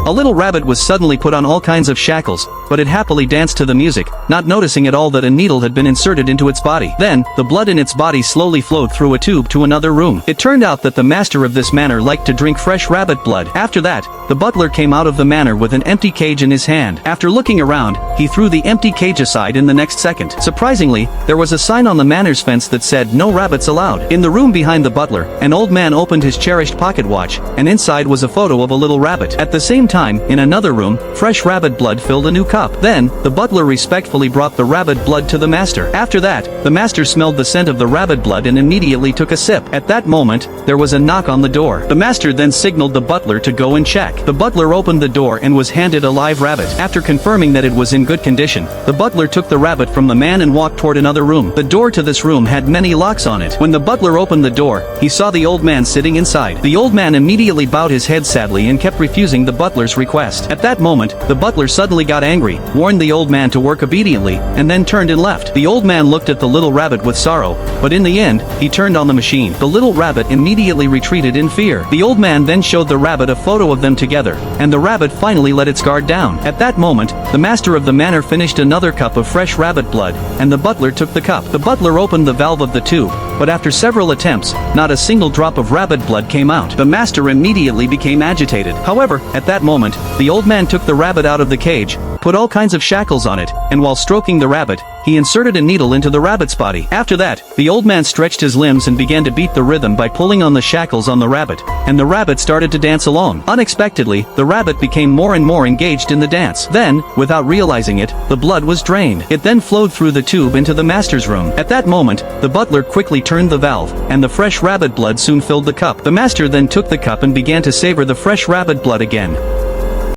A little rabbit was suddenly put on all kinds of shackles, but it happily danced to the music, not noticing at all that a needle had been inserted into its body. Then, the blood in its body slowly flowed through a tube to another room. It turned out that the master of this manor liked to drink fresh rabbit blood. After that, the butler came out of the manor with an empty cage in his hand. After looking around, he threw the empty cage aside in the next second. Surprisingly, there was a sign on the manor's fence that said no rabbits allowed. In the room behind the butler, an old man opened his cherished pocket watch, and inside was a photo of a little rabbit. At the same time, in another room, fresh rabbit blood filled a new cup. Then, the butler respectfully brought the rabbit blood to the master. After that, the master smelled the scent of the rabbit blood and immediately took a sip. At that moment, there was a knock on the door. The master then signaled the butler to go and check. The butler opened the door and was handed a live rabbit. After confirming that it was in good condition, the butler took the rabbit from the man and walked toward another room. The door to this room had many locks on it. When the butler opened the door, he saw the old man sitting inside. The old man immediately bowed his head sadly and kept refusing the butler's request. At that moment, the butler suddenly got angry, warned the old man to work obediently, and then turned and left. The old man looked at the little rabbit with sorrow, but in the end, he turned on the machine. The little rabbit immediately retreated in fear. The old man then showed the rabbit a photo of them together, and the rabbit finally let its guard down. At that moment, the master of the manor finished another cup of fresh rabbit blood, and the butler took the cup. The butler opened the valve of the tube, but after several attempts, not a single drop of rabbit blood came out. The master immediately became agitated. However, at that moment, the old man took the rabbit out of the cage, put all kinds of shackles on it, and while stroking the rabbit, he inserted a needle into the rabbit's body. After that, the old man stretched his limbs and began to beat the rhythm by pulling on the shackles on the rabbit, and the rabbit started to dance along. Unexpectedly, the rabbit became more and more engaged in the dance. Then, without realizing it, the blood was drained. It then flowed through the tube into the master's room. At that moment, the butler quickly turned the valve, and the fresh rabbit blood soon filled the cup. The master then took the cup and began to savor the fresh rabbit blood again.